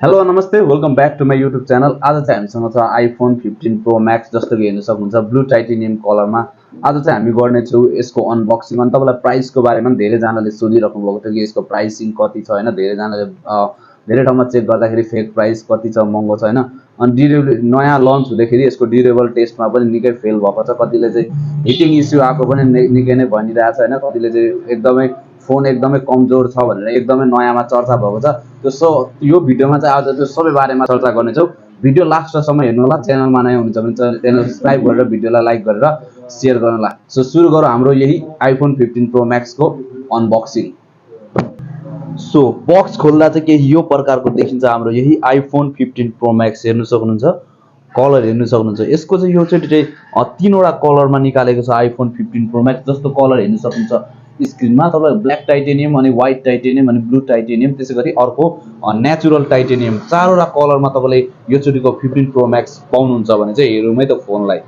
Hello नमस्ते welcome back to my YouTube channel. आज चाहिँ हामीसँग छ आइफोन 15 प्रो म्याक्स जस्तो कि हेर्न सक्नुहुन्छ ब्लू टाइटेनियम कलरमा। आज चाहिँ हामी गर्नेछौँ यसको अनबक्सिङ। अनि तपाईँलाई प्राइसको बारेमा पनि धेरैजनाले सोधिराख्नु भएको थियो कि यसको प्राइसिङ कति छ होइन। धेरैजनाले धेरै ठाउँमा चेक गर्दाखेरि फेक प्राइस कति छ, महँगो छ होइन। अनि ड्युरेबल नयाँ लन्च हुँदाखेरि यसको ड्युरेबल टेस्टमा पनि निकै फेल भएको छ। कतिले चाहिँ हिटिङ इस्यु आएको पनि निकै नै भनिरहेछ होइन। कतिले चाहिँ एकदमै फोन एकदमै कमजोर छ भनेर एकदमै नयाँमा चर्चा भएको छ। त्यो यो भिडियोमा चाहिँ आज त्यो सबै बारेमा चर्चा गर्नेछौँ। भिडियो लास्टसम्म हेर्नु होला। च्यानलमा नयाँ हुनुहुन्छ भने च्यानल सब्सक्राइब गरेर भिडियोलाई लाइक गरेर सेयर गर्नु होला। सो सुरु गरौँ हाम्रो यही आइफोन 15 प्रो म्याक्सको अनबक्सिङ। सो बक्स खोल्दा चाहिँ केही यो प्रकारको देखिन्छ हाम्रो यही आइफोन 15 प्रो म्याक्स। हेर्नु सक्नुहुन्छ, कलर हेर्नु सक्नुहुन्छ। यसको चाहिँ यो चाहिँ तीनवटा कलरमा निकालेको छ आइफोन 15 प्रो म्याक्स। जस्तो कलर हेर्नु सक्नुहुन्छ स्क्रिनमा तपाईँ, ब्ल्याक टाइटेनियम अनि व्हाइट टाइटेनियम अनि ब्लू टाइटेनियम, त्यसै गरी अर्को नेचुरल टाइटेनियम। चारवटा कलरमा तपाईँले योचोटिको 15 प्रो म्याक्स पाउनुहुन्छ भने चाहिँ हेरौँ है त फोनलाई।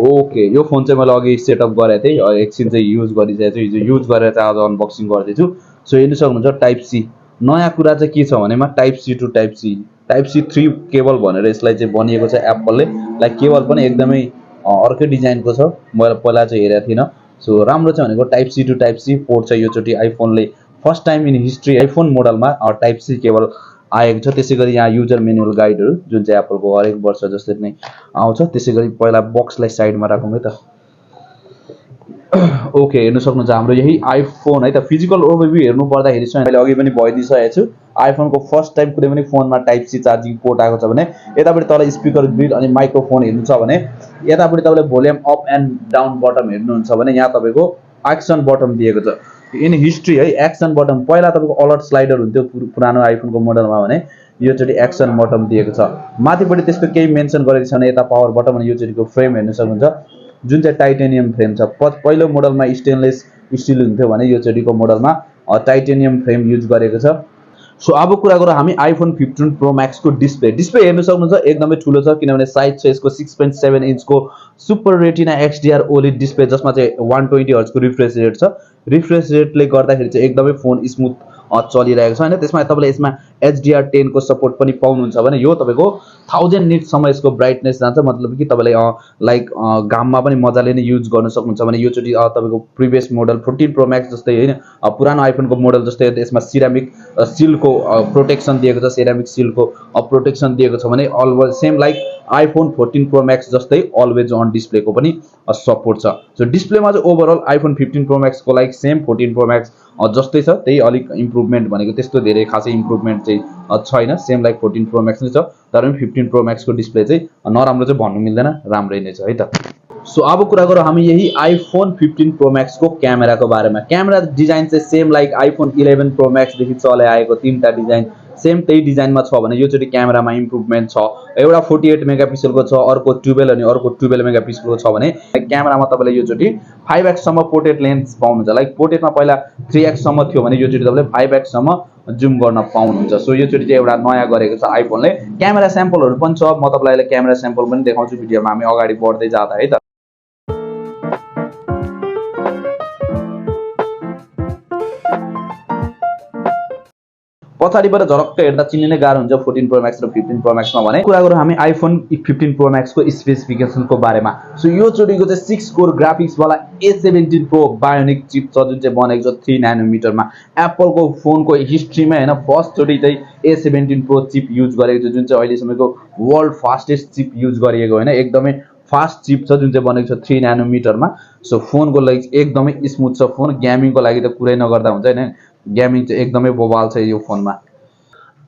ओके, यो फोन चाहिँ मैले अघि सेटअप गरेको थिएँ, एकछिन चाहिँ युज गरिसकेको छु। हिजो युज गरेर चाहिँ आज अनबक्सिङ गर्दैछु। सो हेर्नु सक्नुहुन्छ टाइप सी। नयाँ कुरा चाहिँ के छ भनेमा type C to type C, type C 3 cable भनेर यसलाई चाहिँ बनिएको छ एप्पलले। लाइक केबल पनि एकदमै अर्कै डिजाइनको छ, मैले पहिला चाहिँ हेरेको थिइनँ। सो राम्रो छ भनेको type C to type C port छ योचोटि आइफोनले first time in history iPhone मोडलमा टाइप सी केबल आएको छ। त्यसै गरी यहाँ युजर मेनुअल गाइडहरू जुन चाहिँ एप्पलको हरेक वर्ष जस्तै नै आउँछ। त्यसै गरी पहिला बक्सलाई साइडमा राखौँ है त। ओके, हेर्नु सक्नुहुन्छ हाम्रो यही आइफोन है त। फिजिकल ओभरभ्यू हेर्नु पर्दाखेरि चाहिँ मैले अघि पनि भइदिइसकेको छु। आइफोनको फर्स्ट टाइम कुनै पनि फोनमा टाइप सी चार्जिङ पोर्ट आएको छ भने यतापट्टि तल स्पिकर ग्रिल अनि माइक्रोफोन हेर्नु छ भने यतापट्टि तपाईँले volume up and down button हेर्नुहुन्छ भने यहाँ तपाईँको एक्सन बटन दिएको छ। इन हिस्ट्री है एक्सन बटन पहिला तपाईँको अलर्ट स्लाइडर हुन्थ्यो पुरानो आइफोनको मोडलमा भने योचोटि एक्सन बटन दिएको छ। माथिपट्टि त्यसको केही मेन्सन गरेको छ भने यता पावर बटन अनि योचोटिको फ्रेम हेर्नु सक्नुहुन्छ जुन चाहिँ टाइटेनियम फ्रेम छ। पहिलो मोडलमा स्टेनलेस स्टिल हुन्थ्यो भने योचोटिको मोडलमा टाइटेनियम फ्रेम युज गरेको छ। सो अब कुरा गरौँ हामी आइफोन 15 प्रो म्याक्सको डिस्प्ले हेर्नु सक्नुहुन्छ एकदमै ठुलो छ, किनभने साइज छ यसको 6.7 इन्चको सुपर रेटिना एक्सडिआर ओलेड डिस्प्ले, जसमा चाहिँ 120 हर्जको रिफ्रेस रेट छ। रिफ्रेस रेटले गर्दाखेरि चाहिँ एकदमै फोन स्मुथ चलिरहेको छ होइन। त्यसमा तपाईँले यसमा HDR 10 को सपोर्ट पनि पाउनुहुन्छ भने यो तपाईँको 1000 निट्सम्म यसको ब्राइटनेस जान्छ। मतलब कि तपाईँले लाइक घाममा पनि मजाले नै युज गर्न सक्नुहुन्छ भने योचोटि तपाईँको प्रिभियस मोडल 14 प्रो म्याक्स जस्तै होइन, पुरानो आइफोनको मोडल जस्तै यसमा सिरामिक सिलको प्रोटेक्सन दिएको छ। सिरामिक सिलको प्रोटेक्सन दिएको छ भने always same like iPhone 14 pro max जस्तै अलवेज अन डिस्प्लेको पनि सपोर्ट छ। सो डिस्प्लेमा चाहिँ ओभरअल आइफोन 15 प्रो म्याक्सको लाइक सेम 14 प्रो म्याक्स जस्तै छ। त्यही अलिक इम्प्रुभमेन्ट भनेको त्यस्तो धेरै खासै इम्प्रुभमेन्ट चाहिँ छैन, सेम लाइक 14 प्रो म्याक्स नै छ। तर पनि 15 प्रो म्याक्सको डिस्प्ले चाहिँ नराम्रो चाहिँ भन्नु मिल्दैन, राम्रै नै छ है त। सो अब कुरा गरौँ हामी यही आइफोन 15 प्रो म्याक्सको क्यामेराको बारेमा। क्यामेरा डिजाइन चाहिँ सेम लाइक आइफोन 11 प्रो म्याक्सदेखि चले आएको तीनवटा डिजाइन सेम त्यही डिजाइनमा छ भने योचोटि क्यामेरामा इम्प्रुभमेन्ट छ। एउटा 48 मेगापिक्सलको छ, अर्को 12 अनि अर्को 12 मेगापिक्सलको छ भने क्यामेरामा तपाईँले योचोटि 5x सम्म पोर्ट्रेट लेन्स पाउनुहुन्छ। लाइक पोर्ट्रेटमा पहिला 3x सम्म थियो भने योचोटि तपाईँले 5x सम्म जुम गर्न पाउनुहुन्छ। सो योचोटि चाहिँ एउटा नयाँ गरेको छ आइफोनले। क्यामेरा स्याम्पलहरू पनि छ, म तपाईँलाई अहिले क्यामेरा स्याम्पल पनि देखाउँछु भिडियोमा हामी अगाडि बढ्दै जाँदा है त। पछाडिबाट झरक्क हेर्दा चिन्ने गाह्रो हुन्छ 14 प्रो म्याक्स र 15 प्रो म्याक्समा भने। कुरा गरौँ हामी आइफोन 15 प्रो म्याक्सको स्पेसिफिकेसनको बारेमा। सो यो चोटिको चाहिँ 6 कोर ग्राफिक्सवाला A17 प्रो बायोनिक चिप छ जुन चाहिँ बनेको छ 3 नैनोमिटरमा। एप्पलको फोनको हिस्ट्रीमा होइन फर्स्टचोटि चाहिँ A17 प्रो चिप युज गरेको छ जुन चाहिँ अहिलेसम्मको वर्ल्ड फास्टेस्ट चिप युज गरिएको होइन। एकदमै फास्ट चिप छ जुन चाहिँ बनेको छ 3 नैनोमिटरमा। सो फोनको लागि एकदमै स्मुथ छ फोन। गेमिङको लागि त कुरै नगर्दा हुन्छ होइन, गेमिङ चाहिँ एकदमै बवाल छ यो फोनमा।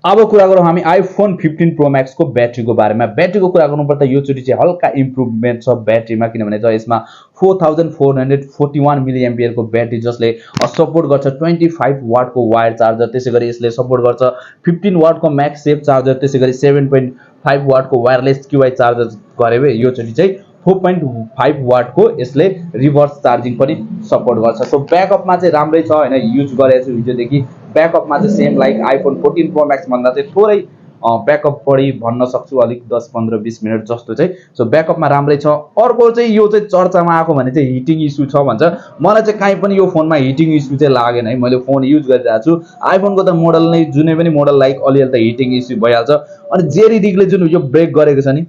अब कुरा गरौँ हामी आइफोन 15 प्रो म्याक्सको ब्याट्रीको बारेमा। ब्याट्रीको कुरा गर्नुपर्दा योचोटि चाहिँ हल्का इम्प्रुभमेन्ट छ ब्याट्रीमा, किनभने चाहिँ यसमा 4441 मिलिएम्पियरको ब्याट्री जसले सपोर्ट गर्छ 25 वाटको वायर चार्जर। त्यसै गरी यसले सपोर्ट गर्छ 15 वाटको म्याक्स सेफ चार्जर। त्यसै गरी 7.5 वाटको वायरलेस क्युआई चार्जर गरे योचोटि चाहिँ 4.5 वाटको यसले रिभर्स चार्जिङ पनि सपोर्ट गर्छ। सो ब्याकअपमा चाहिँ राम्रै छ होइन, युज गरेको छु हिजोदेखि। ब्याकअपमा चाहिँ same like iPhone 14 pro Max भन्दा चाहिँ थोरै ब्याकअप बढी भन्न सक्छु अलिक 10 15 20 मिनट जस्तो चाहिँ। सो ब्याकअपमा राम्रै छ। अर्को चाहिँ यो चाहिँ चर्चामा आएको भने चाहिँ हिटिङ इस्यु छ भन्छ। मलाई चाहिँ काहीँ पनि यो फोनमा हिटिङ इस्यु चाहिँ लागेन है। मैले फोन युज गरिरहेको छु। आइफोनको त मोडल नै जुनै पनि मोडल लाइक अलिअलि त हिटिङ इस्यु भइहाल्छ। अनि जेरी रिगले जुन यो ब्रेक गरेको छ नि,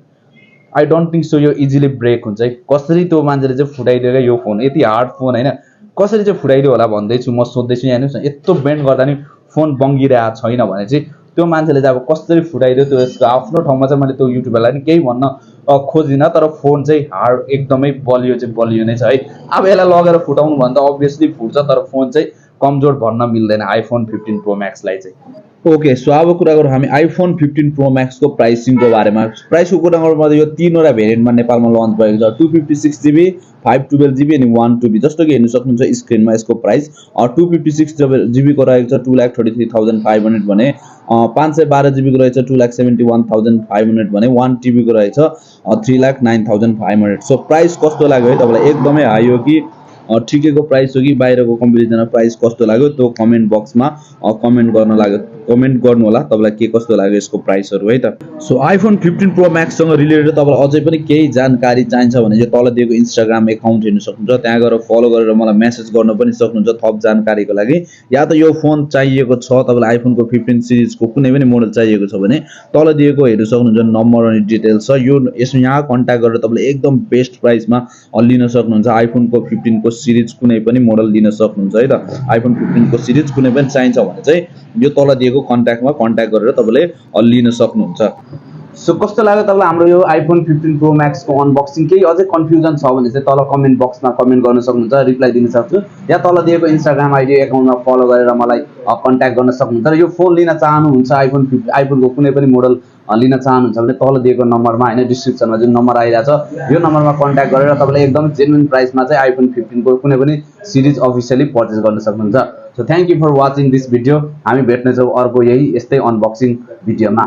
आई डोन्ट थिङ्क सो यो इजिली ब्रेक हुन्छ है। कसरी त्यो मान्छेले चाहिँ फुटाइदियो क्या यो फोन, यति हार्ड फोन होइन, कसरी चाहिँ फुटाइदियो होला भन्दैछु म, सोध्दैछु। यहाँ हेर्नुहोस् न, यत्रो बेन्ड गर्दा नि फोन बङ्गिरहेको छैन भने चाहिँ त्यो मान्छेले चाहिँ अब कसरी फुटाइदियो त्यो यसको आफ्नो ठाउँमा चाहिँ मैले त्यो युट्युबरलाई नि केही भन्न खोजिनँ। तर फोन चाहिँ हार्ड एकदमै बलियो चाहिँ बलियो नै छ है। अब यसलाई लगेर फुटाउनु भन्दा अभियसली फुट्छ, तर फोन चाहिँ कमजोर भन्न मिल्दैन आइफोन 15 प्रो म्याक्सलाई चाहिँ। ओके, सो अब कुरा गरौँ हामी आइफोन 15 प्रो म्याक्सको प्राइसिङको बारेमा। प्राइसको कुरा गर्नुपर्दा यो तीनवटा भेरिएन्टमा नेपालमा लन्च भएको छ, 256 GB, 512 GB अनि 1 TB। जस्तो कि हेर्नु सक्नुहुन्छ स्क्रिनमा यसको प्राइस 256 GB को रहेको छ 2,33,500 भने, 512 GB को रहेछ 2,71,500 भने, 1 TB को रहेछ 3,09,500। सो प्राइस कस्तो लाग्यो है तपाईँलाई? एकदमै हाई हो कि ठिकैको प्राइस हो कि बाहिरको कम्पेरिजनमा प्राइस कस्तो लाग्यो त्यो कमेन्ट बक्समा कमेन्ट गर्नु होला तपाईँलाई के कस्तो लाग्यो यसको प्राइसहरू है त। सो आइफोन 15 प्रो म्याक्ससँग रिलेटेड तपाईँलाई अझै पनि केही जानकारी चाहिन्छ भने चाहिँ तल दिएको इन्स्टाग्राम एकाउन्ट हेर्नु सक्नुहुन्छ, त्यहाँ गएर फलो गरेर मलाई मेसेज गर्न पनि सक्नुहुन्छ थप जानकारीको लागि। या त यो फोन चाहिएको छ तपाईँलाई, आइफोनको 15 सिरिजको कुनै पनि मोडल चाहिएको छ भने तल दिएको हेर्नु सक्नुहुन्छ नम्बर अनि डिटेल्स छ। यसमा यहाँ कन्ट्याक्ट गरेर तपाईँले एकदम बेस्ट प्राइसमा लिन सक्नुहुन्छ। आइफोनको 15 को सिरिज कुनै पनि मोडल लिन सक्नुहुन्छ है त। आइफोन 15 को सिरिज कुनै पनि चाहिन्छ भने चाहिँ यो तल दिएको कन्ट्याक्टमा कन्ट्याक्ट गरेर तपाईँले लिन सक्नुहुन्छ। सो कस्तो लाग्यो तपाईँलाई हाम्रो यो आइफोन 15 प्रो म्याक्सको अनबक्सिङ? केही अझै कन्फ्युजन छ भने चाहिँ तल कमेन्ट बक्समा कमेन्ट गर्न सक्नुहुन्छ, रिप्लाई दिन सक्छु। या तल दिएको इन्स्टाग्राम आइडी एकाउन्टमा फलो गरेर मलाई कन्ट्याक्ट गर्न सक्नुहुन्छ। र यो फोन लिन चाहनुहुन्छ आइफोनको कुनै पनि मोडल लिन चाहनुहुन्छ भने तल दिएको नम्बरमा होइन डिस्क्रिप्सनमा जुन नम्बर आइरहेछ यो नम्बरमा कन्ट्याक्ट गरेर तपाईँले एकदम जेन्युन प्राइसमा चाहिँ आइफोन 15 को कुनै पनि सिरिज अफिसियली पर्चेस गर्न सक्नुहुन्छ। So thank you for watching this video. हामी भेट्नेछौँ अर्को यही यस्तै अनबक्सिङ भिडियोमा।